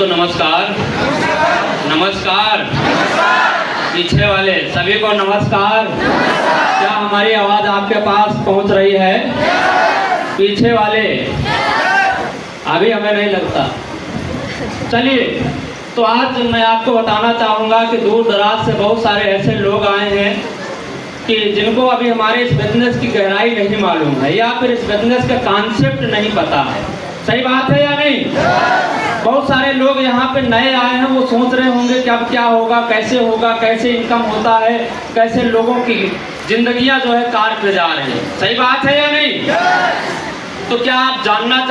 दोस्तों नमस्कार। नमस्कार। पीछे वाले सभी को नमस्कार। क्या हमारी आवाज आपके पास पहुंच रही है? पीछे वाले अभी हमें नहीं लगता। चलिए, तो आज मैं आपको बताना चाहूँगा कि दूर दराज से बहुत सारे ऐसे लोग आए हैं कि जिनको अभी हमारे इस बिजनेस की गहराई नहीं मालूम है या फिर इस बिजनेस का कॉन्सेप्ट नहीं पता है। सही बात है या नहीं? बहुत सारे लोग यहाँ पे नए आए हैं, वो सोच रहे होंगे कि अब क्या होगा, कैसे इनकम होता है, कैसे लोगों की जिंदगियाँ जो है कार पे जा रही है। सही बात है या नहीं? तो क्या आप जानना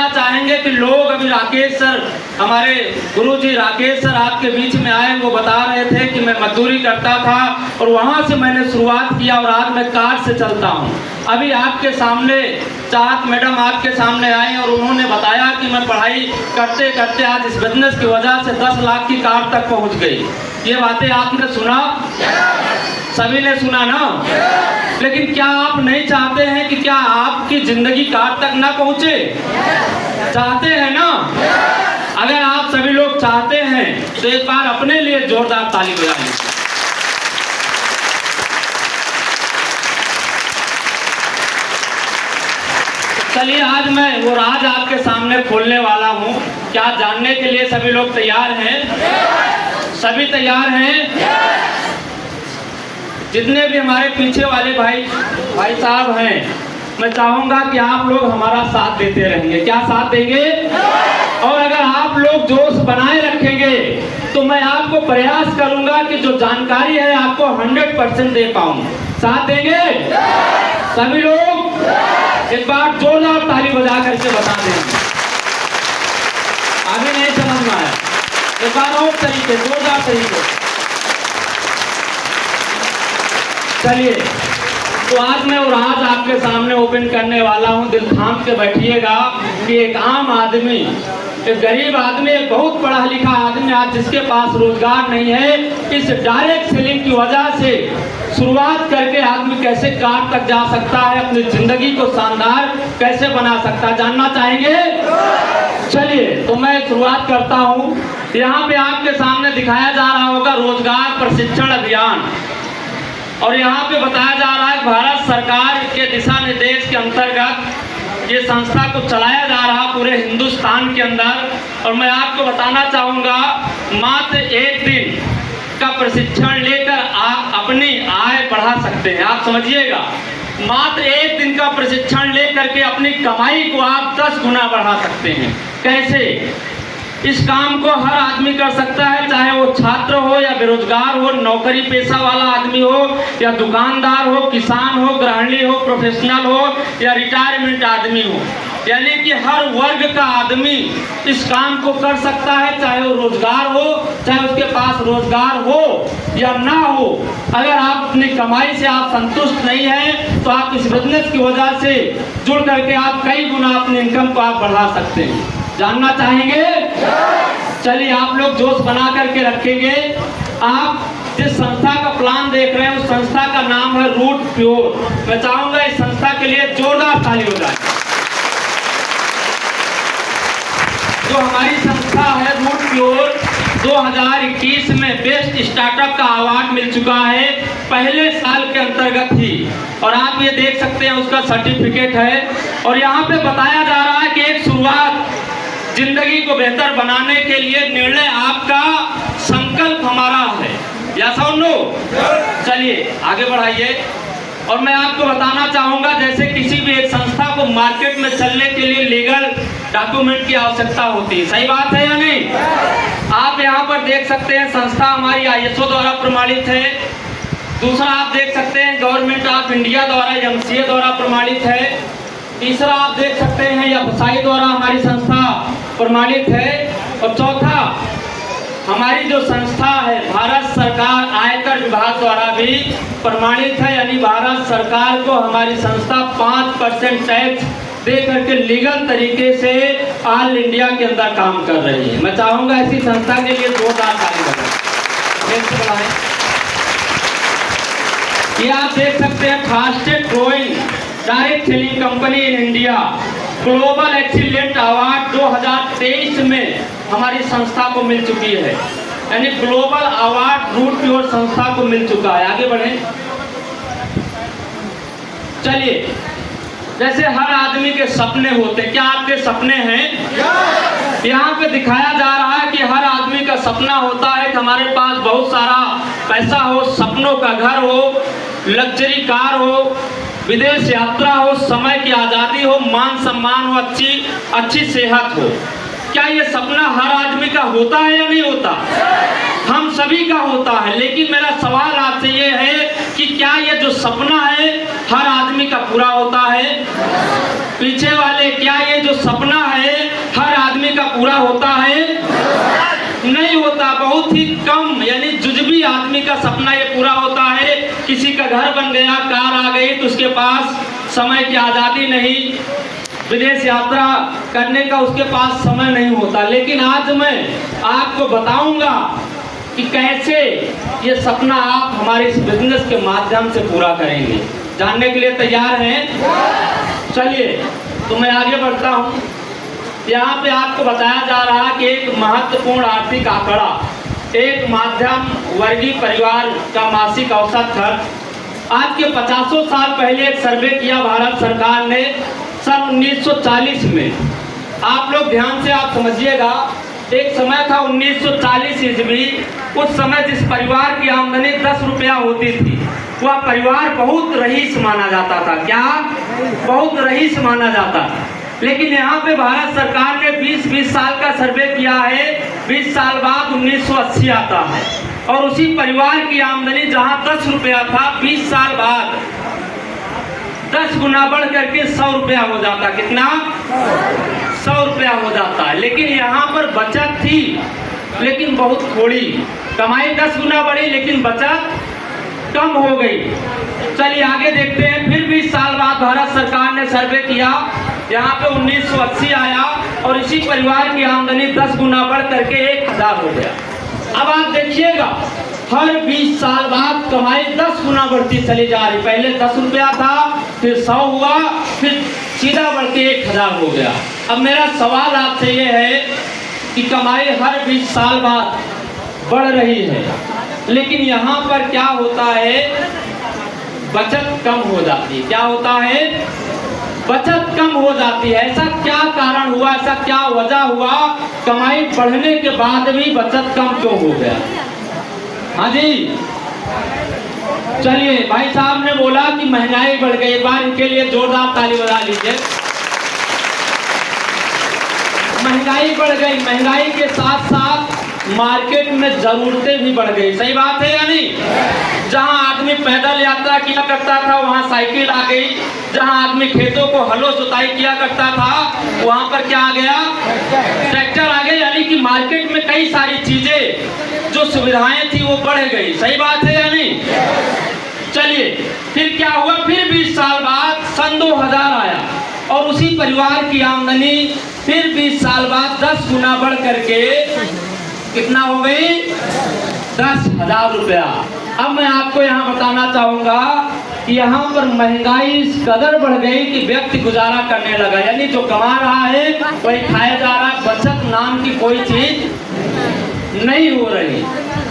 चाहेंगे कि लोग अभी राकेश सर, हमारे गुरुजी राकेश सर आपके बीच में आए, वो बता रहे थे कि मैं मजदूरी करता था और वहाँ से मैंने शुरुआत किया और आज मैं कार से चलता हूँ। अभी आपके सामने चाहत मैडम आपके सामने आई और उन्होंने बताया कि मैं पढ़ाई करते करते आज इस बिजनेस की वजह से 10 लाख की कार तक पहुँच गई। ये बातें आपने सुना? सभी ने सुना ना? लेकिन क्या आप नहीं चाहते हैं कि क्या आपकी जिंदगी कार तक ना पहुंचे? चाहते हैं ना? अगर आप सभी लोग चाहते हैं तो एक बार अपने लिए जोरदार ताली बजा लीजिए। चलिए, आज मैं वो राज आपके सामने खोलने वाला हूँ। क्या जानने के लिए सभी लोग तैयार हैं? सभी तैयार हैं? जितने भी हमारे पीछे वाले भाई साहब हैं, मैं चाहूंगा कि आप लोग हमारा साथ देते रहेंगे। क्या साथ देंगे? और अगर आप लोग जोश बनाए रखेंगे तो मैं आपको प्रयास करूंगा कि जो जानकारी है आपको 100% दे पाऊं। साथ देंगे सभी लोग? एक बार जोरदार ताली बजा करके बता देंगे। आगे नहीं समझ में आया? एक बार और तरीके, जोरदार तरीके। चलिए, तो आज मैं और आज आपके सामने ओपन करने वाला हूं। दिल थाम के बैठिएगा कि एक आम आदमी, एक गरीब आदमी, एक बहुत पढ़ा लिखा आदमी आज जिसके पास रोजगार नहीं है, इस डायरेक्ट सेलिंग की वजह से शुरुआत करके आदमी कैसे कार तक जा सकता है, अपनी जिंदगी को शानदार कैसे बना सकता है। जानना चाहेंगे? चलिए, तो मैं शुरुआत करता हूँ। यहाँ पे आपके सामने दिखाया जा रहा होगा रोजगार प्रशिक्षण अभियान, और यहाँ पे बताया जा रहा है भारत सरकार के दिशा निर्देश के अंतर्गत ये संस्था को चलाया जा रहा पूरे हिंदुस्तान के अंदर। और मैं आपको बताना चाहूँगा, मात्र 1 दिन का प्रशिक्षण लेकर आप अपनी आय बढ़ा सकते हैं। आप समझिएगा, मात्र 1 दिन का प्रशिक्षण लेकर के अपनी कमाई को आप 10 गुना बढ़ा सकते हैं। कैसे? इस काम को हर आदमी कर सकता है, चाहे वो छात्र हो या बेरोजगार हो, नौकरी पेशा वाला आदमी हो या दुकानदार हो, किसान हो, गृहिणी हो, प्रोफेशनल हो या रिटायरमेंट आदमी हो। यानी कि हर वर्ग का आदमी इस काम को कर सकता है, चाहे वो रोजगार हो, चाहे उसके पास रोजगार हो या ना हो। अगर आप अपनी कमाई से आप संतुष्ट नहीं हैं तो आप इस बिजनेस की वजह से जुड़ करके आप कई गुना अपनी इनकम को आप बढ़ा सकते हैं। जानना चाहेंगे? चलिए, आप लोग जोश बना करके रखेंगे। आप जिस संस्था का प्लान देख रहे हैं उस संस्था का नाम है रूट प्योर। मैं चाहूंगा इस संस्था के लिए जोरदार ताली हो जाए। जो हमारी संस्था है रूट प्योर, 2021 में बेस्ट स्टार्टअप का अवार्ड मिल चुका है, पहले साल के अंतर्गत ही। और आप ये देख सकते हैं उसका सर्टिफिकेट है। और यहाँ पे बताया जा रहा है कि एक शुरुआत जिंदगी को बेहतर बनाने के लिए निर्णय आपका, संकल्प हमारा है। या सुनो? चलिए आगे बढ़ाइए। और मैं आपको बताना चाहूंगा, जैसे किसी भी एक संस्था को मार्केट में चलने के लिए लीगल डॉक्यूमेंट की आवश्यकता होती है। सही बात है या नहीं? आप यहाँ पर देख सकते हैं संस्था हमारी ISO द्वारा प्रमाणित है। दूसरा आप देख सकते हैं गवर्नमेंट ऑफ इंडिया द्वारा, MCA द्वारा प्रमाणित है। तीसरा आप देख सकते हैं FSI द्वारा हमारी संस्था प्रमाणित है। और चौथा, हमारी जो संस्था है भारत सरकार आयकर विभाग द्वारा भी प्रमाणित है। यानी भारत सरकार को हमारी संस्था 5% टैक्स दे करके लीगल तरीके से ऑल इंडिया के अंदर काम कर रही है। मैं चाहूंगा ऐसी संस्था के लिए जोरदार ताली बजाएं। ये आप देख सकते हैं fastest growing direct selling company in India. Global excellent award 2023 में हमारी संस्था को मिल चुकी है, यानी ग्लोबल अवार्ड रूट की ओर संस्था को मिल चुका है। आगे बढ़े। चलिए, जैसे हर आदमी के सपने होते, क्या आपके सपने हैं? यहाँ पे दिखाया जा रहा है कि हर आदमी का सपना होता है कि हमारे पास बहुत सारा पैसा हो, सपनों का घर हो, लग्जरी कार हो, विदेश यात्रा हो, समय की आज़ादी हो, मान सम्मान हो, अच्छी सेहत हो। क्या ये सपना हर आदमी का होता है या नहीं होता? हम सभी का होता है, लेकिन मेरा सवाल आपसे ये है कि क्या ये जो सपना है हर आदमी का पूरा होता है? पीछे वाले, क्या ये जो सपना है हर आदमी का पूरा होता है? नहीं होता। बहुत ही कम, यानी जुजबी आदमी का सपना ये पूरा होता है। किसी का घर बन गया, कार आ गई, तो उसके पास समय की आज़ादी नहीं, विदेश यात्रा करने का उसके पास समय नहीं होता। लेकिन आज मैं आपको बताऊंगा कि कैसे ये सपना आप हमारे इस बिजनेस के माध्यम से पूरा करेंगे। जानने के लिए तैयार हैं? चलिए, तो मैं आगे बढ़ता हूँ। यहाँ पे आपको बताया जा रहा है कि एक महत्वपूर्ण आर्थिक आंकड़ा, एक मध्यम वर्गीय परिवार का मासिक औसत खर्च। आज के 50 साल पहले एक सर्वे किया भारत सरकार ने सन 1940 में। आप लोग ध्यान से आप समझिएगा, एक समय था 1940 ईस्वी। उस समय जिस परिवार की आमदनी 10 रुपया होती थी, वह परिवार बहुत रईस माना जाता था। क्या? बहुत रईस माना जाता था। लेकिन यहाँ पे भारत सरकार ने 20-20 साल का सर्वे किया है। 20 साल बाद 1980 आता है, और उसी परिवार की आमदनी जहाँ 10 रुपया था, 20 साल बाद 10 गुना बढ़ करके 100 रुपया हो जाता। कितना? 100 रुपया हो जाता है। लेकिन यहाँ पर बचत थी, लेकिन बहुत थोड़ी। कमाई 10 गुना बढ़ी, लेकिन बचत कम हो गई। चलिए आगे देखते हैं। फिर 20 साल बाद भारत सरकार ने सर्वे किया, यहाँ पे 1980 आया, और इसी परिवार की आमदनी 10 गुना बढ़ करके 1000 हो गया। अब आप देखिएगा, हर 20 साल बाद कमाई 10 गुना बढ़ती चली जा रही। पहले 10 रुपया था, फिर 100 हुआ, फिर सीधा बढ़ के 1000 हो गया। अब मेरा सवाल आपसे ये है कि कमाई हर 20 साल बाद बढ़ रही है, लेकिन यहाँ पर क्या होता है? बचत कम हो जाती है। क्या होता है? बचत कम हो जाती है। ऐसा क्या कारण हुआ? ऐसा क्या वजह हुआ? कमाई बढ़ने के बाद भी बचत कम क्यों हो गया? हाँ जी, चलिए, भाई साहब ने बोला कि महंगाई बढ़ गई। एक बार इनके लिए जोरदार ताली बजा लीजिए। महंगाई बढ़ गई, महंगाई के साथ साथ मार्केट में जरूरतें भी बढ़ गई। सही बात है या नहीं? जहां आदमी पैदल यात्रा किया करता था, वहां साइकिल आ गई। जहां आदमी खेतों को हलो जुताई किया करता था, वहां पर क्या आ गया? ट्रैक्टर आ गए। यानी कि मार्केट में कई सारी चीजें, जो सुविधाएं थी, वो बढ़ गई। सही बात है या नहीं? चलिए, फिर क्या हुआ? फिर 20 साल बाद सन 2000 आया, और उसी परिवार की आमदनी फिर 20 साल बाद 10 गुना बढ़ करके कितना हो गई? 10,000 रुपया। अब मैं आपको यहाँ बताना चाहूंगा कि यहाँ पर महंगाई इस कदर बढ़ गई कि व्यक्ति गुजारा करने लगा। यानी जो कमा रहा है वही खाया जा रहा है, बचत नाम की कोई चीज नहीं हो रही।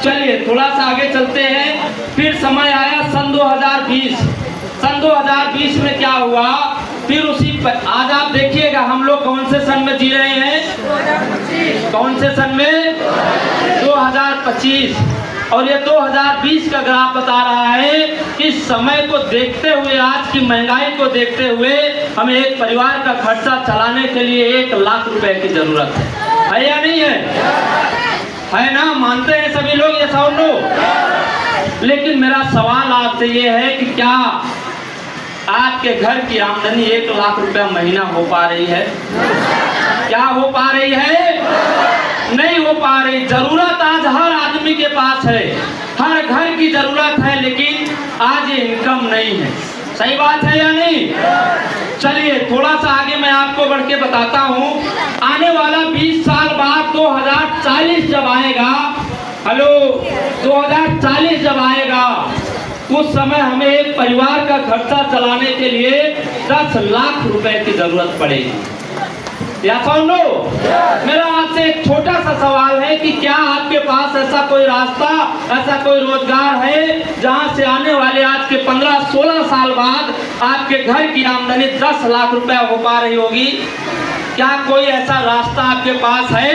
चलिए थोड़ा सा आगे चलते हैं। फिर समय आया सन 2020। सन 2020 में क्या हुआ? फिर उसी पर आज आप देखिएगा, हम लोग कौन से सन में जी रहे हैं? कौन से सन में? 2025। और ये 2020 का ग्राफ बता रहा है कि समय को देखते हुए, आज की महंगाई को देखते हुए, हमें एक परिवार का खर्चा चलाने के लिए 1 लाख रुपए की जरूरत है या नहीं है? है ना? मानते हैं सभी लोग ये सब लोग। लेकिन मेरा सवाल आपसे ये है कि क्या आपके घर की आमदनी 1 लाख रुपया महीना हो पा रही है? क्या हो पा रही है? नहीं हो पा रही। जरूरत आज हर आदमी के पास है, हर घर की जरूरत है, लेकिन आज ये इनकम नहीं है। सही बात है या नहीं? चलिए थोड़ा सा आगे मैं आपको बढ़ के बताता हूँ। आने वाला 20 साल बाद 2040 जब आएगा, हेलो, 2040 जब आएगा, उस समय हमें एक परिवार का खर्चा चलाने के लिए 10 लाख रुपए की जरूरत पड़ेगी। या सुनो, मेरा आपसे एक छोटा सा सवाल है कि क्या आपके पास ऐसा कोई रास्ता, ऐसा कोई रोजगार है जहां से आने वाले आज के 15-16 साल बाद आपके घर की आमदनी 10 लाख रुपए हो पा रही होगी? क्या कोई ऐसा रास्ता आपके पास है?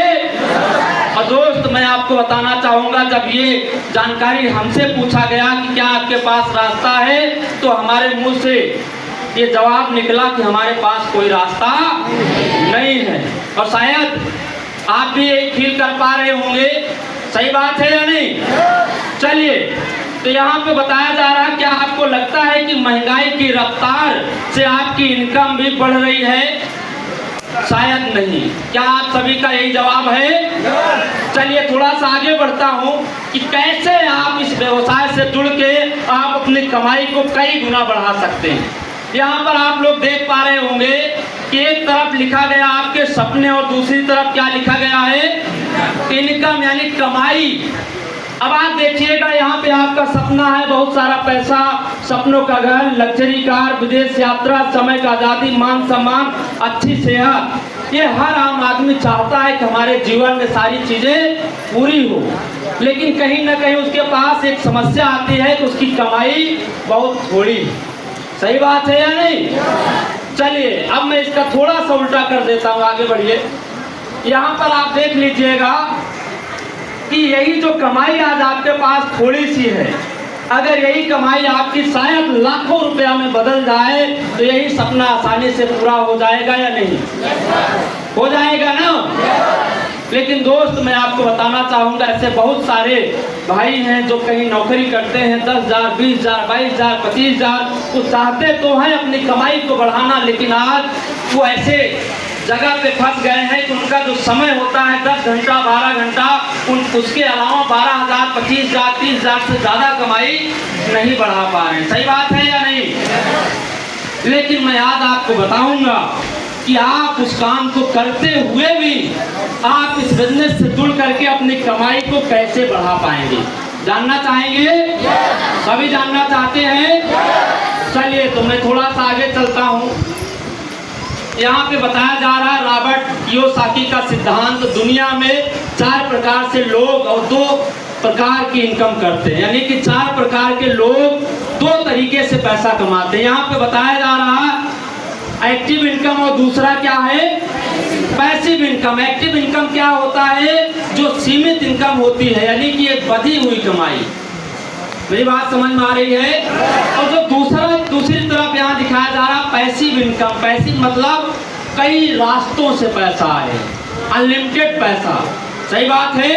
और दोस्त, मैं आपको बताना चाहूंगा, जब ये जानकारी हमसे पूछा गया कि क्या आपके पास रास्ता है, तो हमारे मुंह से ये जवाब निकला कि हमारे पास कोई रास्ता नहीं है। और शायद आप भी यही फील कर पा रहे होंगे। सही बात है या नहीं? चलिए, तो यहाँ पे बताया जा रहा है, क्या आपको लगता है कि महंगाई की रफ्तार से आपकी इनकम भी बढ़ रही है? शायद नहीं। क्या आप सभी का यही जवाब है? चलिए थोड़ा सा आगे बढ़ता हूँ कि कैसे आप इस व्यवसाय से जुड़ के आप अपनी कमाई को कई गुना बढ़ा सकते हैं। यहाँ पर आप लोग देख पा रहे होंगे कि एक तरफ लिखा गया आपके सपने और दूसरी तरफ क्या लिखा गया है? इनकम यानी कमाई। अब आप देखिएगा, यहाँ पे आपका सपना है बहुत सारा पैसा, सपनों का घर, लग्जरी कार, विदेश यात्रा, समय का आज़ादी, मान सम्मान, अच्छी सेहत। ये हर आम आदमी चाहता है कि हमारे जीवन में सारी चीजें पूरी हो, लेकिन कहीं ना कहीं उसके पास एक समस्या आती है कि उसकी कमाई बहुत थोड़ी। सही बात है या नहीं? चलिए अब मैं इसका थोड़ा सा उल्टा कर देता हूँ, आगे बढ़िए। यहाँ पर आप देख लीजिएगा कि यही जो कमाई आज आपके पास थोड़ी सी है, अगर यही कमाई आपकी शायद लाखों रुपया में बदल जाए तो यही सपना आसानी से पूरा हो जाएगा या नहीं? हो जाएगा ना? लेकिन दोस्त, मैं आपको बताना चाहूँगा, ऐसे बहुत सारे भाई हैं जो कहीं नौकरी करते हैं, 10,000, 20,000, 22,000, 25,000, वो चाहते तो हैं अपनी कमाई को बढ़ाना, लेकिन आज वो ऐसे जगह पे फंस गए हैं कि उनका जो समय होता है 10 घंटा 12 घंटा, उसके अलावा 12,000, 25,000, 30,000 से ज़्यादा कमाई नहीं बढ़ा पा रहे हैं। सही बात है या नहीं? लेकिन मैं आज आपको बताऊंगा कि आप उस काम को करते हुए भी आप इस बिजनेस से जुड़ करके अपनी कमाई को कैसे बढ़ा पाएंगे। जानना चाहेंगे? सभी जानना चाहते हैं? चलिए तो मैं थोड़ा सा आगे चलता हूँ। यहाँ पे बताया जा रहा है रॉबर्ट कियोसाकी का सिद्धांत, दुनिया में 4 प्रकार से लोग और 2 प्रकार की इनकम करते हैं, यानी कि 4 प्रकार के लोग 2 तरीके से पैसा कमाते हैं। यहाँ पे बताया जा रहा है एक्टिव इनकम और दूसरा क्या है? Passive income. एक्टिव इनकम क्या होता है? जो सीमित इनकम होती है, यानी कि एक बधी हुई कमाई। मेरी बात समझ में आ रही है? और जो दूसरी तरफ यहाँ दिखाया जा रहा पैसिव इनकम। पैसिव मतलब कई रास्तों से पैसा आए, अनलिमिटेड पैसा। सही बात है?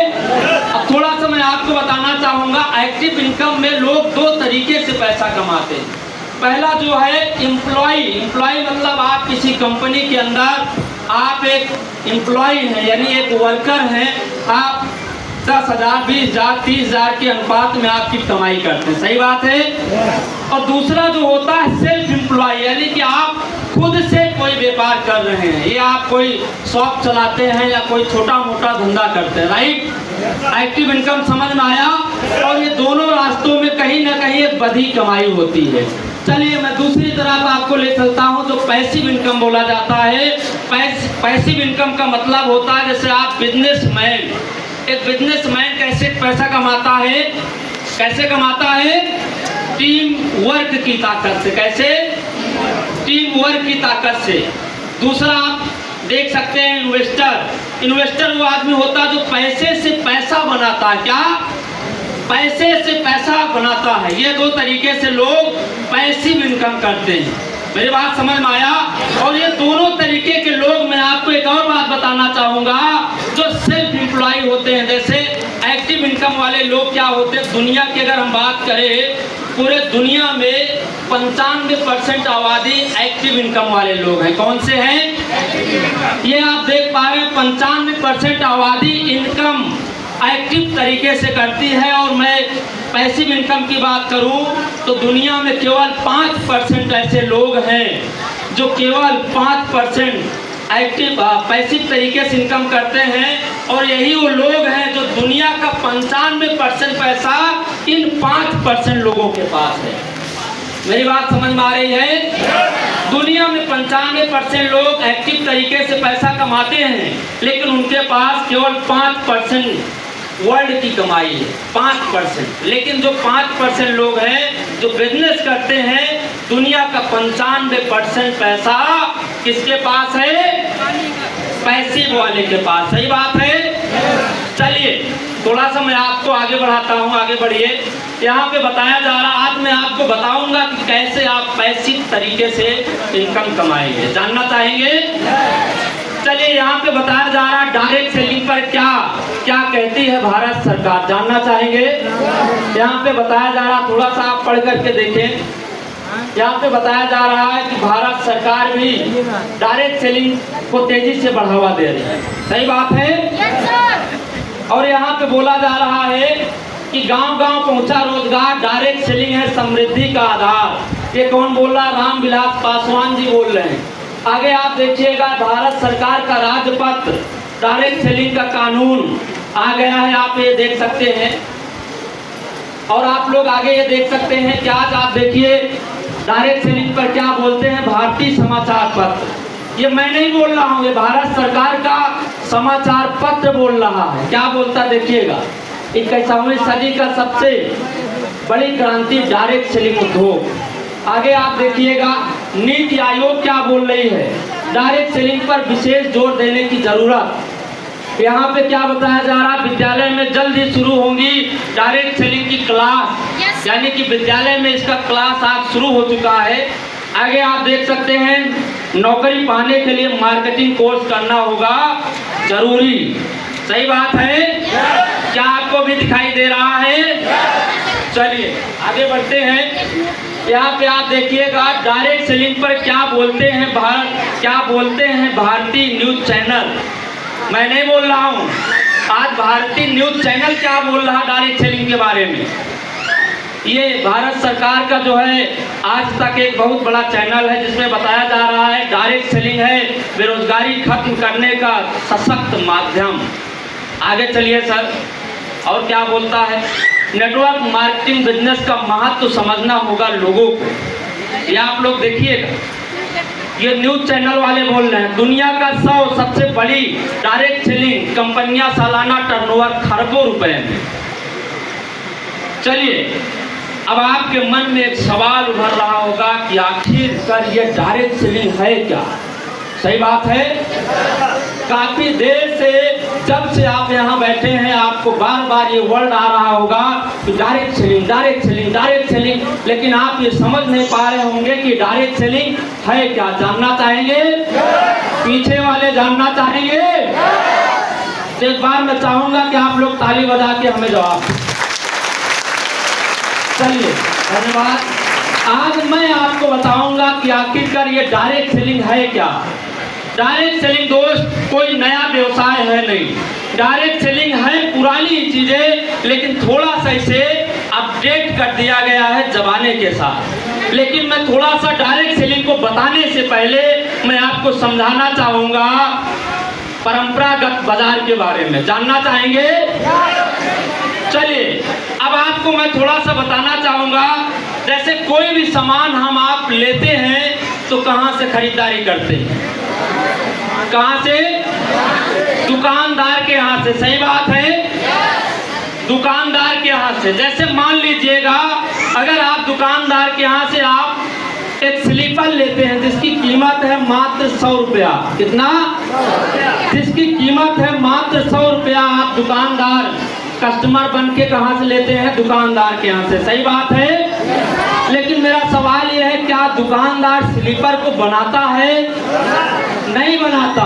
अब थोड़ा सा मैं आपको बताना चाहूँगा, एक्टिव इनकम में लोग 2 तरीके से पैसा कमाते हैं। पहला जो है एम्प्लॉय मतलब आप किसी कंपनी के अंदर आप एक एम्प्लॉय हैं, यानी एक वर्कर हैं, आप 10,000, 20,000, 30,000 के अनुपात में आपकी कमाई करते हैं। सही बात है? और दूसरा जो होता है सेल्फ एम्प्लॉय, यानी कि आप खुद से कोई व्यापार कर रहे हैं, ये आप कोई शॉप चलाते हैं या कोई छोटा मोटा धंधा करते हैं। राइट? एक्टिव इनकम समझ में आया? और ये दोनों रास्तों में कहीं ना कहीं एक बधी कमाई होती है। चलिए मैं दूसरी तरफ आपको ले चलता हूँ, जो पैसिव इनकम बोला जाता है। पैसिव इनकम का मतलब होता है जैसे आप बिजनेसमैन, एक बिजनेसमैन कैसे पैसा कमाता है? कैसे कमाता है? टीम वर्क की ताकत से। कैसे? टीम वर्क की ताकत से। दूसरा आप देख सकते हैं इन्वेस्टर वो आदमी होता है जो पैसे से पैसा बनाता है। क्या? पैसे से पैसा बनाता है। ये 2 तरीके से लोग पैसिव इनकम करते हैं। मेरी बात समझ में आया? और ये दोनों तरीके के लोग, मैं आपको एक और बात बताना चाहूँगा, जो सेल्फ एम्प्लॉय होते हैं। जैसे एक्टिव इनकम वाले लोग क्या होते हैं, दुनिया की अगर हम बात करें, पूरे दुनिया में 95% आबादी एक्टिव इनकम वाले लोग हैं। कौन से हैं? ये आप देख पा रहे हैं, 95% आबादी इनकम एक्टिव तरीके से करती है। और मैं पैसिव इनकम की बात करूं तो दुनिया में केवल 5% ऐसे लोग हैं जो केवल 5% पैसिव तरीके से इनकम करते हैं। और यही वो लोग हैं जो दुनिया का 95% पैसा इन 5% लोगों के पास है। मेरी बात समझ में आ रही है? दुनिया में 95% लोग एक्टिव तरीके से पैसा कमाते हैं, लेकिन उनके पास केवल 5% वर्ल्ड की कमाई है, 5%। लेकिन जो 5% लोग हैं जो बिजनेस करते हैं, दुनिया का 95% पैसा किसके पास है? पैसिव वाले के पास। सही बात है? चलिए थोड़ा सा मैं आपको आगे बढ़ाता हूँ, आगे बढ़िए। यहाँ पे बताया जा रहा, आज मैं आपको बताऊंगा कि कैसे आप पैसिव तरीके से इनकम कमाएंगे। जानना चाहेंगे? चलिए यहाँ पे बताया जा रहा डायरेक्ट सेलिंग पर क्या क्या कहती है भारत सरकार। जानना चाहेंगे? यहाँ पे बताया जा रहा, थोड़ा सा आप पढ़ करके देखें। यहाँ पे बताया जा रहा है कि भारत सरकार भी डायरेक्ट सेलिंग को तेजी से बढ़ावा दे रही है। सही बात है? और यहाँ पे बोला जा रहा है कि गांव-गांव पहुंचा रोजगार, डायरेक्ट सेलिंग है समृद्धि का आधार। ये कौन बोल रहा? रामविलास पासवान जी बोल रहे हैं। आगे आप देखिएगा, भारत सरकार का राजपत्र डायरेक्ट सेलिंग का कानून आ गया है, आप ये देख सकते हैं। और आप लोग आगे ये देख सकते हैं कि आज आप देखिए डायरेक्ट सेलिंग पर क्या बोलते हैं भारतीय समाचार पत्र। ये मैं नहीं बोल रहा हूँ, ये भारत सरकार का समाचार पत्र बोल रहा है। क्या बोलता देखिएगा, 21वीं सदी का सबसे बड़ी क्रांति डायरेक्ट सेलिंग उद्योग। आगे आप देखिएगा नीति आयोग क्या बोल रही है, डायरेक्ट सेलिंग पर विशेष जोर देने की जरूरत। यहाँ पे क्या बताया जा रहा, विद्यालय में जल्द ही शुरू होंगी डायरेक्ट सेलिंग की क्लास, यानी कि विद्यालय में इसका क्लास आज शुरू हो चुका है। आगे आप देख सकते हैं नौकरी पाने के लिए मार्केटिंग कोर्स करना होगा जरूरी। सही बात है? क्या आपको भी दिखाई दे रहा है? चलिए आगे बढ़ते हैं। यहाँ पे आप देखिएगा डायरेक्ट सेलिंग पर क्या बोलते हैं भारतीय न्यूज चैनल। मैं नहीं बोल रहा हूँ, आज भारतीय न्यूज चैनल क्या बोल रहा डायरेक्ट सेलिंग के बारे में। ये भारत सरकार का जो है आज तक एक बहुत बड़ा चैनल है, जिसमें बताया जा रहा है डायरेक्ट सेलिंग है बेरोजगारी खत्म करने का सशक्त माध्यम। आगे चलिए सर, और क्या बोलता है, नेटवर्क मार्केटिंग बिजनेस का महत्व समझना होगा लोगों को। ये आप लोग देखिएगा, ये न्यूज चैनल वाले बोल रहे हैं दुनिया का 100 सबसे बड़ी डायरेक्ट सेलिंग कंपनियां सालाना टर्नओवर खरबों रुपए में। चलिए अब आपके मन में एक सवाल उभर रहा होगा कि आखिरकार ये डायरेक्ट सेलिंग है क्या। सही बात है? काफी देर से जब से आप यहाँ बैठे हैं आपको बार बार ये वर्ड आ रहा होगा कि direct selling, direct selling, direct selling, लेकिन आप ये समझ नहीं पा रहे होंगे कि डायरेक्ट सेलिंग है क्या। जानना चाहेंगे? पीछे वाले जानना चाहेंगे? तो एक बार मैं चाहूंगा कि आप लोग ताली बजा के हमें जवाब दें। चलिए धन्यवाद। आज मैं आपको बताऊंगा कि आखिरकार ये डायरेक्ट सेलिंग है क्या। डायरेक्ट सेलिंग दोस्त कोई नया व्यवसाय है नहीं, डायरेक्ट सेलिंग है पुरानी चीजें, लेकिन थोड़ा सा इसे अपडेट कर दिया गया है जमाने के साथ। लेकिन मैं थोड़ा सा डायरेक्ट सेलिंग को बताने से पहले मैं आपको समझाना चाहूंगा परंपरागत बाजार के बारे में। जानना चाहेंगे? चलिए अब आपको मैं थोड़ा सा बताना चाहूंगा, जैसे कोई भी सामान हम आप लेते हैं तो कहाँ से खरीदारी करते हैं? कहाँ से? दुकानदार के यहाँ से। सही बात है? दुकानदार के यहाँ से। जैसे मान लीजिएगा अगर आप दुकानदार के यहाँ से आप एक स्लीपर लेते हैं जिसकी कीमत है मात्र 100 रुपया। कितना? जिसकी कीमत है मात्र 100 रुपया। आप दुकानदार कस्टमर बन के कहाँ से लेते हैं? दुकानदार के यहाँ से। सही बात है? लेकिन मेरा सवाल यह है, क्या दुकानदार स्लीपर को बनाता है? नहीं बनाता।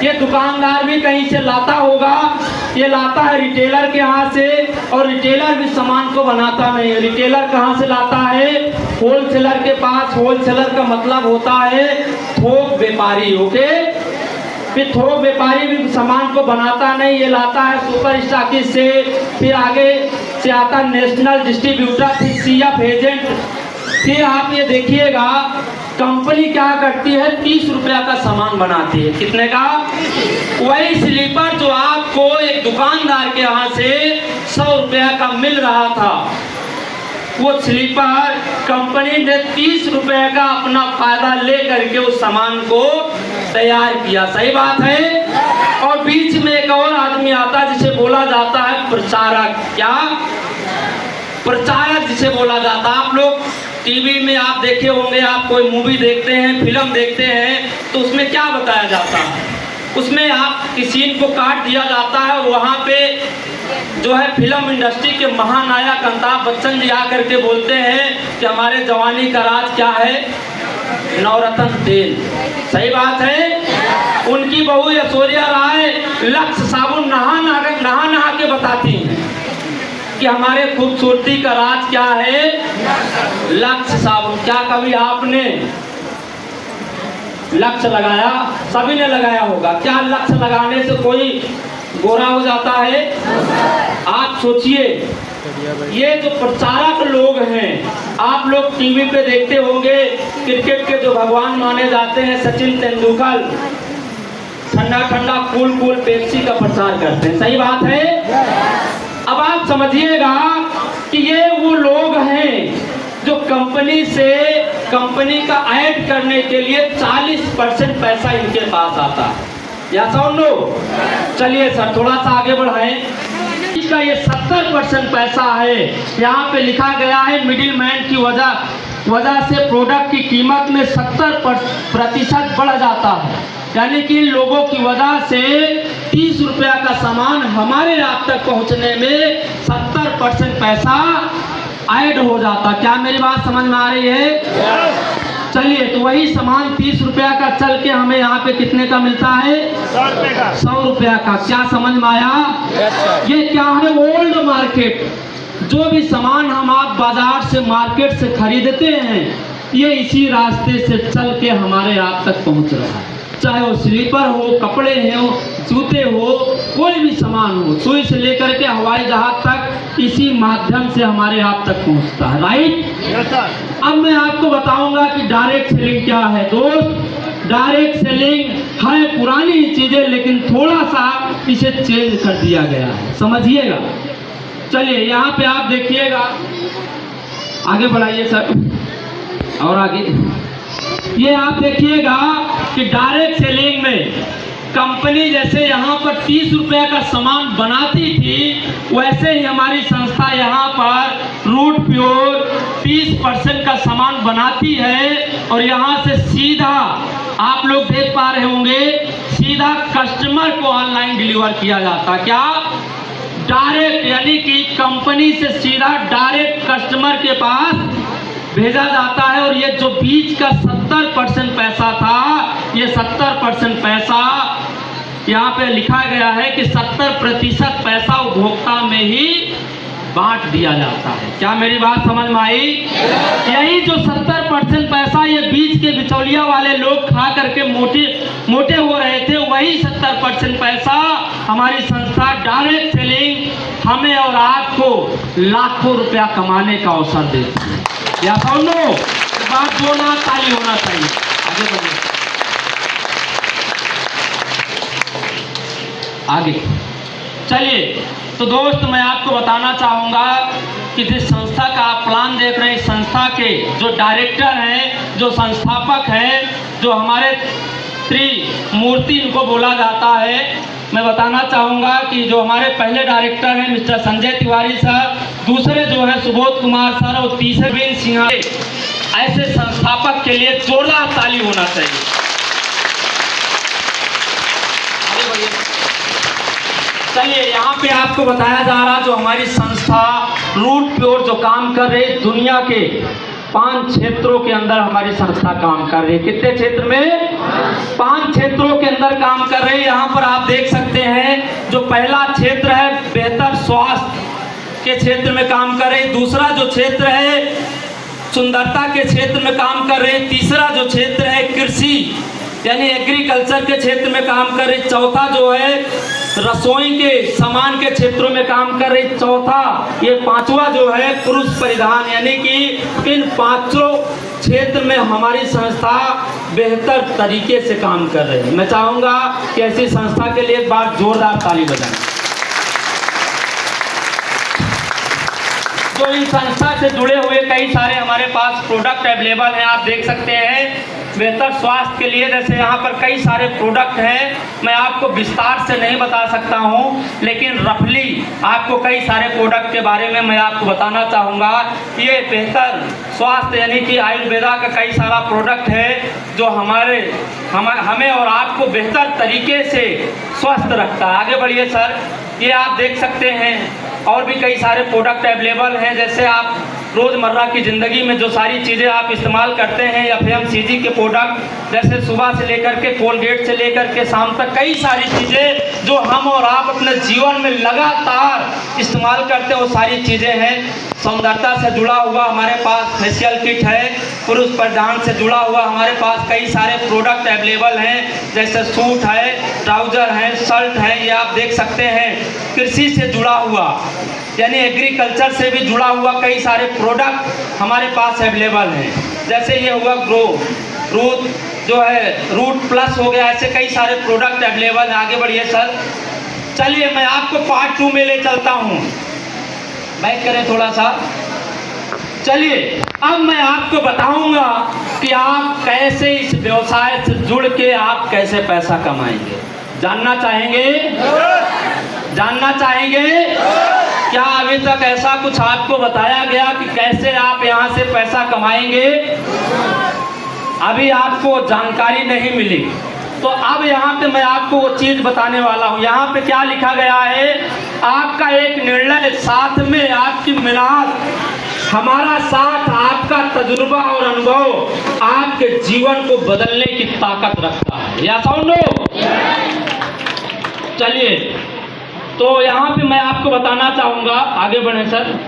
ये दुकानदार भी कहीं से लाता होगा, ये लाता है रिटेलर के यहाँ से, और रिटेलर भी सामान को बनाता नहीं है। रिटेलर कहाँ से लाता है? होलसेलर के पास। होलसेलर का मतलब होता है थोक व्यापारी। ओके, फिर थोक व्यापारी भी सामान को बनाता नहीं, ये लाता है सुपर स्टॉकिस्ट से, फिर आगे से आता नेशनल डिस्ट्रीब्यूटर, फिर सीएफ एजेंट। फिर आप ये देखिएगा कंपनी क्या करती है, 30 रुपया का सामान बनाती है। कितने का? वही स्लीपर जो आपको एक दुकानदार के यहाँ से 100 रुपया का मिल रहा था, वो स्लीपर कंपनी ने 30 रुपए का अपना फायदा ले करके उस सामान को तैयार किया। सही बात है। और बीच में एक और आदमी आता है जिसे बोला जाता है प्रचारक। क्या? प्रचारक जिसे बोला जाता है। आप लोग टीवी में आप देखे होंगे, आप कोई मूवी देखते हैं, फिल्म देखते हैं, तो उसमें क्या बताया जाता है? उसमें आप किसी सीन को काट दिया जाता है और वहाँ पे जो है फिल्म इंडस्ट्री के महानायक अमिताभ बच्चन जी आकर के बोलते हैं कि हमारे जवानी का राज क्या है? नवरत्न तेल। सही बात है। उनकी बहू ऐश्वर्या राय लक्स साबुन नहा के बताती हैं कि हमारे खूबसूरती का राज क्या है? लक्स साबुन। क्या कभी आपने लक्स लगाया? सभी ने लगाया होगा। क्या लक्स लगाने से कोई गोरा हो जाता है? आप सोचिए, ये जो प्रचारक लोग हैं, आप लोग टीवी पे देखते होंगे, क्रिकेट के जो भगवान माने जाते हैं सचिन तेंदुलकर, ठंडा ठंडा कूल कूल पेप्सी का प्रचार करते हैं। सही बात है। अब आप समझिएगा कि ये वो लोग हैं जो कंपनी का ऐड करने के लिए 40% पैसा इनके पास आता है। या सुन लो। चलिए सर थोड़ा सा आगे बढ़ाएं। इसका ये 70% पैसा है। यहाँ पे लिखा गया है मिडिल मैन की वजह से प्रोडक्ट की कीमत में 70% बढ़ जाता है। यानी कि लोगों की वजह से 30 रुपया का सामान हमारे आप तक पहुँचने में 70% पैसा ऐड हो जाता। क्या मेरी बात समझ में आ रही है? चलिए, तो वही सामान 30 रुपया का चल के हमें यहाँ पे कितने का मिलता है? 100 रुपया का। क्या समझ में आया? ये क्या है? Old market. जो भी सामान हम आप बाजार से मार्केट से खरीदते हैं, ये इसी रास्ते से चल के हमारे आप तक पहुँच रहा है। चाहे वो स्लीपर हो, कपड़े हो, जूते हो, कोई भी सामान हो, सुई से लेकर के हवाई जहाज तक इसी माध्यम से हमारे आप तक पहुंचता है। राइट। अब मैं आपको बताऊंगा कि डायरेक्ट सेलिंग क्या है। दोस्त, डायरेक्ट सेलिंग है पुरानी चीजें, लेकिन थोड़ा सा इसे चेंज कर दिया गया है। समझिएगा। चलिए यहाँ पे आप देखिएगा, आगे बढ़ाइए सर और आगे। ये आप देखिएगा कि डायरेक्ट सेलिंग में कंपनी जैसे यहाँ पर 30 रुपए का सामान बनाती थी, वैसे ही हमारी संस्था यहाँ पर रूट प्योर 30% का सामान बनाती है। और यहाँ से सीधा आप लोग देख पा रहे होंगे, सीधा कस्टमर को ऑनलाइन डिलीवर किया जाता। क्या? डायरेक्ट, यानी कि कंपनी से सीधा डायरेक्ट कस्टमर के पास भेजा जाता है। और ये जो बीच का 70% पैसा था, ये 70% पैसा यहाँ पे लिखा गया है कि 70% पैसा उपभोक्ता में ही बांट दिया जाता है। क्या मेरी बात समझ में आई? यही जो 70% पैसा ये बीच के बिचौलिया वाले लोग खा करके मोटे हो रहे थे, वही 70% पैसा हमारी संस्था डायरेक्ट सेलिंग हमें और आपको लाखों रुपया कमाने का अवसर देती है। या सुनो, बात बोलना, ताली होना चाहिए। आगे बढ़िए, आगे चलिए। तो दोस्त, मैं आपको बताना चाहूँगा कि जिस संस्था का आप प्लान देख रहे हैं, संस्था के जो डायरेक्टर हैं, जो संस्थापक हैं, जो हमारे त्रिमूर्ति इनको बोला जाता है, मैं बताना चाहूँगा कि जो हमारे पहले डायरेक्टर हैं मिस्टर संजय तिवारी सर, दूसरे जो है सुबोध कुमार सर, और तीसरे बीन सिंह। ऐसे संस्थापक के लिए जोरदार ताली होना चाहिए। चलिए, यहाँ पे आपको बताया जा रहा, जो हमारी संस्था रूट प्योर जो काम कर रही, दुनिया के 5 क्षेत्रों के अंदर हमारी संस्था काम कर रही है। कितने क्षेत्र में? 5 क्षेत्रों के अंदर काम कर रही है। यहाँ पर आप देख सकते हैं, जो पहला क्षेत्र है बेहतर स्वास्थ्य के क्षेत्र में काम कर रही, दूसरा जो क्षेत्र है सुंदरता के क्षेत्र में काम कर रहे, तीसरा जो क्षेत्र है कृषि यानी एग्रीकल्चर के क्षेत्र में काम कर रही, चौथा जो है रसोई के सामान के क्षेत्रों में काम कर रही, चौथा ये पांचवा जो है पुरुष परिधान, यानी कि इन पांचों क्षेत्र में हमारी संस्था बेहतर तरीके से काम कर रही है। मैं चाहूँगा कि ऐसी संस्था के लिए एक बार जोरदार ताली बजाएं। तो इस संस्था से जुड़े हुए कई सारे हमारे पास प्रोडक्ट अवेलेबल हैं, आप देख सकते हैं। बेहतर स्वास्थ्य के लिए जैसे यहाँ पर कई सारे प्रोडक्ट हैं, मैं आपको विस्तार से नहीं बता सकता हूँ, लेकिन रफली आपको कई सारे प्रोडक्ट के बारे में मैं आपको बताना चाहूँगा। ये बेहतर स्वास्थ्य यानी कि आयुर्वेदा का कई सारा प्रोडक्ट है जो हमें और आपको बेहतर तरीके से स्वस्थ रखता है। आगे बढ़िए सर। ये आप देख सकते हैं और भी कई सारे प्रोडक्ट अवेलेबल हैं, जैसे आप रोज़मर्रा की ज़िंदगी में जो सारी चीज़ें आप इस्तेमाल करते हैं FMCG के प्रोडक्ट, जैसे सुबह से लेकर के कोलगेट से लेकर के शाम तक कई सारी चीज़ें जो हम और आप अपने जीवन में लगातार इस्तेमाल करते हैं, वो सारी चीज़ें हैं। सौंदर्यता से जुड़ा हुआ हमारे पास फेशियल किट है, पुरुष परिधान से जुड़ा हुआ हमारे पास कई सारे प्रोडक्ट अवेलेबल हैं, जैसे सूट है, ट्राउज़र है, शर्ट है, ये आप देख सकते हैं। कृषि से जुड़ा हुआ यानी एग्रीकल्चर से भी जुड़ा हुआ कई सारे प्रोडक्ट हमारे पास अवेलेबल हैं, जैसे ये हुआ ग्रो रूट जो है रूट प्लस हो गया, ऐसे कई सारे प्रोडक्ट अवेलेबल हैं। आगे बढ़िए सर। चलिए मैं आपको पार्ट 2 में ले चलता हूँ, बैक करें थोड़ा सा। चलिए अब मैं आपको बताऊंगा कि आप कैसे इस व्यवसाय से जुड़ के आप कैसे पैसा कमाएंगे। जानना चाहेंगे? जानना चाहेंगे? क्या अभी तक ऐसा कुछ आपको बताया गया कि कैसे आप यहाँ से पैसा कमाएंगे? अभी आपको जानकारी नहीं मिली, तो अब यहाँ पे मैं आपको वो चीज़ बताने वाला हूँ। यहाँ पे क्या लिखा गया है? आपका एक निर्णय, साथ में आपकी मेहनत, हमारा साथ, आपका तजुर्बा और अनुभव आपके जीवन को बदलने की ताकत रखता है। या सुनो। चलिए तो यहाँ पे मैं आपको बताना चाहूँगा, आगे बढ़े सर।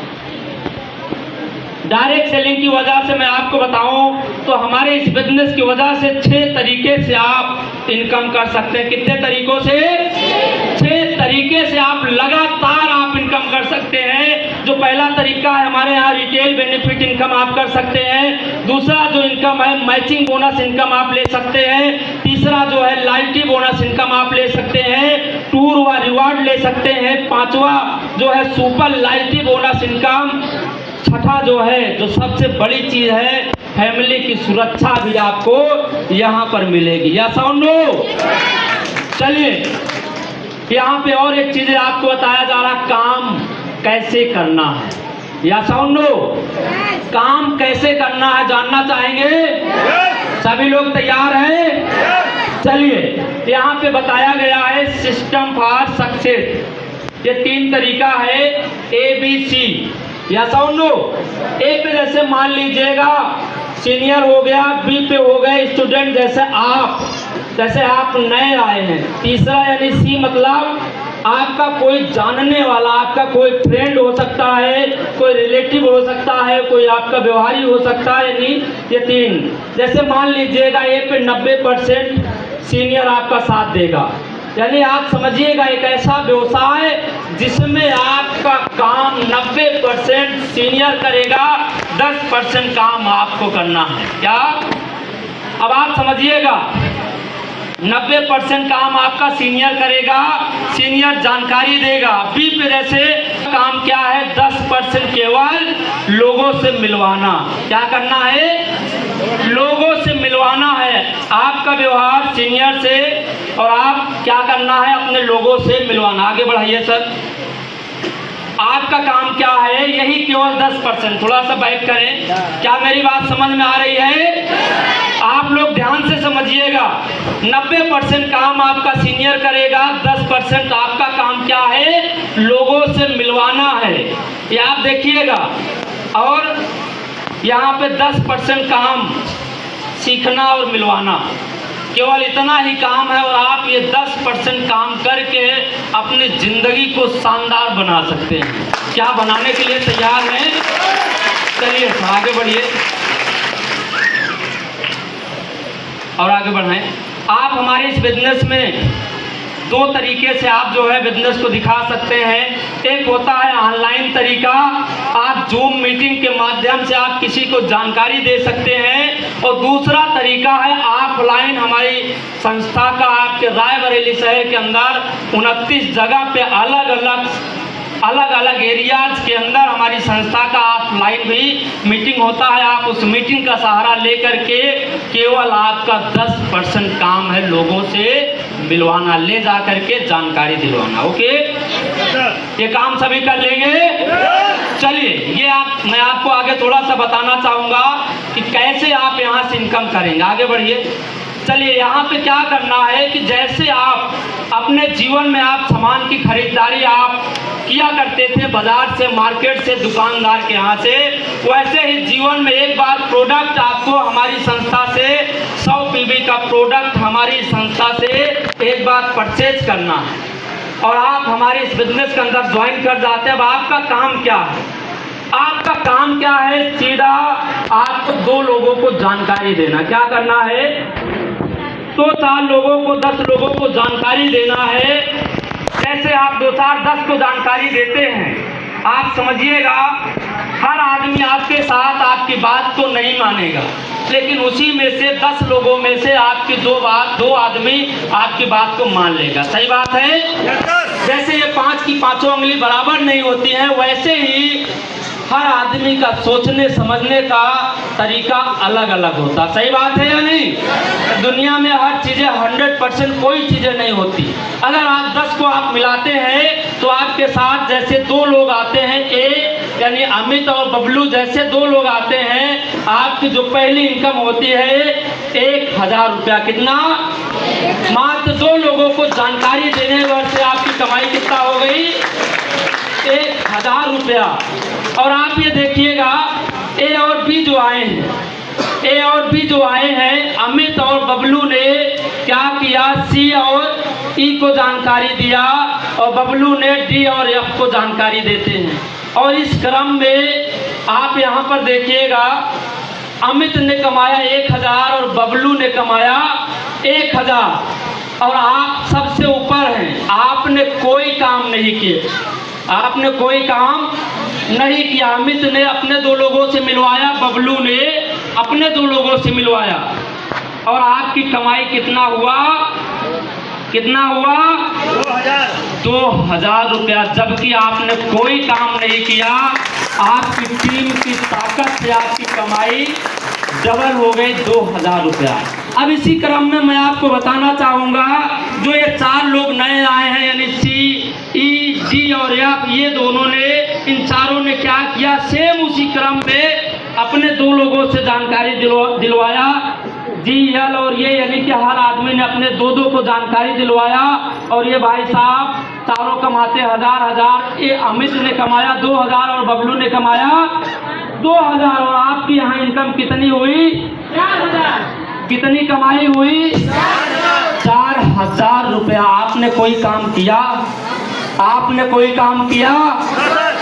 डायरेक्ट सेलिंग की वजह से मैं आपको बताऊं तो हमारे इस बिजनेस की वजह से 6 तरीके से आप इनकम कर सकते हैं। कितने तरीकों से? 6 तरीके से आप लगातार आप इनकम कर सकते हैं। जो पहला तरीका है, हमारे यहाँ रिटेल बेनिफिट इनकम आप कर सकते हैं। दूसरा जो इनकम है, मैचिंग बोनस इनकम आप ले सकते हैं। तीसरा जो है लॉयल्टी बोनस इनकम आप ले सकते हैं। टूर व रिवार्ड ले सकते हैं। पांचवा जो है सुपर लॉयल्टी बोनस इनकम। छठा जो है, जो सबसे बड़ी चीज है, फैमिली की सुरक्षा भी आपको यहाँ पर मिलेगी। या सुनो। चलिए यहाँ पे और एक चीज आपको बताया जा रहा, काम कैसे करना है। या सुनो, काम कैसे करना है जानना चाहेंगे? सभी लोग तैयार हैं? चलिए यहाँ पे बताया गया है सिस्टम फॉर सक्सेस। ये 3 तरीका है, ABC। या सुनो। ए पे जैसे मान लीजिएगा सीनियर हो गया, बी पे हो गए स्टूडेंट जैसे आप नए आए हैं। तीसरा यानी सी मतलब आपका कोई जानने वाला, आपका कोई फ्रेंड हो सकता है, कोई रिलेटिव हो सकता है, कोई आपका व्यवहारी हो सकता है, यानी ये 3। जैसे मान लीजिएगा ए पे 90% सीनियर आपका साथ देगा, यानी आप समझिएगा एक ऐसा व्यवसाय जिसमें आपका काम 90% सीनियर करेगा, 10% काम आपको करना है। क्या? अब आप समझिएगा 90% काम आपका सीनियर करेगा, सीनियर जानकारी देगा। बी पे जैसे काम क्या है, 10% केवल लोगों से मिलवाना। क्या करना है? लोगों से मिलवाना है। आपका व्यवहार सीनियर से और आप क्या करना है, अपने लोगों से मिलवाना। आगे बढ़ाइए सर। आपका काम क्या है, यही केवल 10%। थोड़ा सा बैक करें, क्या मेरी बात समझ में आ रही है? आप लोग ध्यान से समझिएगा। 90% काम आपका सीनियर करेगा, 10% आपका काम क्या है, लोगों से मिलवाना है। ये आप देखिएगा। और यहाँ पे 10% काम सीखना और मिलवाना, केवल इतना ही काम है। और आप ये 10% काम करके अपनी जिंदगी को शानदार बना सकते हैं। क्या बनाने के लिए तैयार हैं? चलिए आगे बढ़िए और आगे बढ़ाएं। आप हमारे इस बिजनेस में दो तरीके से आप जो है बिजनेस को दिखा सकते हैं। एक होता है ऑनलाइन तरीका, आप जूम मीटिंग के माध्यम से आप किसी को जानकारी दे सकते हैं, और दूसरा तरीका है ऑफलाइन। हमारी संस्था का आपके रायबरेली शहर के अंदर 29 जगह पे अलग अलग एरियाज के अंदर हमारी संस्था का ऑफलाइन भी मीटिंग होता है। आप उस मीटिंग का सहारा लेकर के केवल आपका 10% काम है लोगों से मिलवाना, ले जा करके जानकारी दिलवाना। ओके, ये काम सभी कर लेंगे। चलिए, ये मैं आपको आगे थोड़ा सा बताना चाहूँगा कि कैसे आप यहाँ से इनकम करेंगे। आगे बढ़िए। चलिए, यहाँ पे क्या करना है कि जैसे आप अपने जीवन में आप सामान की खरीदारी आप किया करते थे बाजार से, मार्केट से, दुकानदार के यहाँ से, वैसे ही जीवन में एक बार प्रोडक्ट आपको हमारी संस्था से 100 पीवी का प्रोडक्ट हमारी संस्था से एक बार परचेज करना है, और आप हमारे इस बिजनेस के अंदर ज्वाइन कर जाते हैं। अब आपका काम क्या है? आपका काम क्या है? सीधा आपको 2 लोगों को जानकारी देना। क्या करना है? 2-4 लोगों को, 10 लोगों को जानकारी देना है। जैसे आप 2-4-10 को जानकारी देते हैं, आप समझिएगा हर आदमी आपके साथ आपकी बात को नहीं मानेगा, लेकिन उसी में से 10 लोगों में से आपकी 2 आदमी आपकी बात को मान लेगा। सही बात है? जैसे ये 5 की 5 उंगली बराबर नहीं होती हैं, वैसे ही हर आदमी का सोचने समझने का तरीका अलग अलग होता। सही बात है या नहीं? दुनिया में हर चीज़ें 100% कोई चीज़ें नहीं होती। अगर आप 10 को आप मिलाते हैं तो आपके साथ जैसे 2 लोग आते हैं, ए यानी अमित और बबलू जैसे 2 लोग आते हैं, आपकी जो पहली इनकम होती है 1000 रुपया। कितना? मात्र 2 लोगों को जानकारी देने से आपकी कमाई कितना हो गई? 1000 रुपया। और आप ये देखिएगा, ए और बी जो आए हैं, अमित और बबलू ने क्या किया? सी और ई को जानकारी दिया, और बबलू ने डी और एफ को जानकारी देते हैं। और इस क्रम में आप यहाँ पर देखिएगा, अमित ने कमाया 1000 और बबलू ने कमाया 1000, और आप सबसे ऊपर हैं। आपने कोई काम नहीं किया, आपने कोई काम नहीं किया। अमित ने अपने 2 लोगों से मिलवाया, बबलू ने अपने 2 लोगों से मिलवाया, और आपकी कमाई कितना हुआ? कितना हुआ? 2000 रुपया। जबकि आपने कोई काम नहीं किया, आपकी टीम की ताकत से आपकी कमाई डबल हो गई, 2000 रुपया। अब इसी क्रम में मैं आपको बताना चाहूँगा, जो ये 4 लोग नए आए हैं, यानी सी, ई, डी और एफ, ये दोनों ने, इन चारों ने क्या किया? सेम उसी क्रम में अपने 2 लोगों से जानकारी दिलवाया, जी, एल और ये, यानी कि हर आदमी ने अपने 2-2 को जानकारी दिलवाया। और ये भाई साहब चारों कमाते 1000। ये अमित ने कमाया 2000 और बबलू ने कमाया 2000, और आपकी यहाँ इनकम कितनी हुई? 4000। कितनी कमाई हुई? 4000 रुपया। आपने कोई काम किया? आपने कोई काम किया?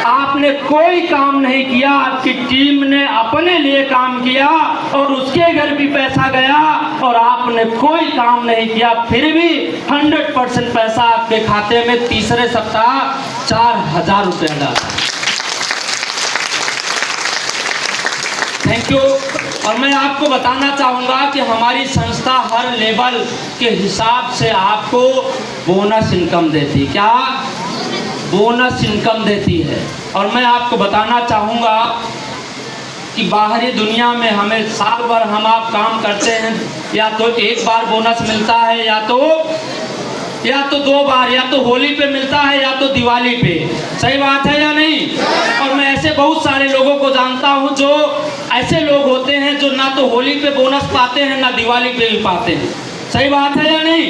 आपने कोई काम नहीं किया। आपकी टीम ने अपने लिए काम किया, और उसके घर भी पैसा गया, और आपने कोई काम नहीं किया, फिर भी 100% पैसा आपके खाते में तीसरे सप्ताह 4000 रुपया डाला। Thank you. और मैं आपको बताना चाहूँगा कि हमारी संस्था हर लेवल के हिसाब से आपको बोनस इनकम देती। क्या? बोनस इनकम देती है। और मैं आपको बताना चाहूँगा कि बाहरी दुनिया में हमें साल भर हम आप काम करते हैं, या तो 1 बार बोनस मिलता है, या तो 2 बार, या तो होली पे मिलता है, या तो दिवाली पे। सही बात है या नहीं? और मैं ऐसे बहुत सारे लोगों को जानता हूँ, जो ऐसे लोग होते हैं जो ना तो होली पे बोनस पाते हैं, ना दिवाली पे भी पाते हैं। सही बात है या नहीं?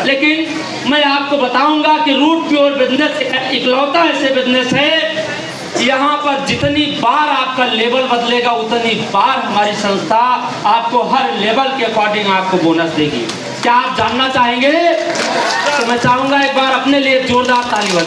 लेकिन मैं आपको बताऊंगा कि रूट प्योर बिजनेस इकलौता ऐसे बिजनेस है, यहाँ पर जितनी बार आपका लेवल बदलेगा, उतनी बार हमारी संस्था आपको हर लेवल के अकॉर्डिंग आपको बोनस देगी। क्या आप जानना चाहेंगे? तो मैं चाहूँगा एक बार अपने लिए जोरदार ताली बजाएं।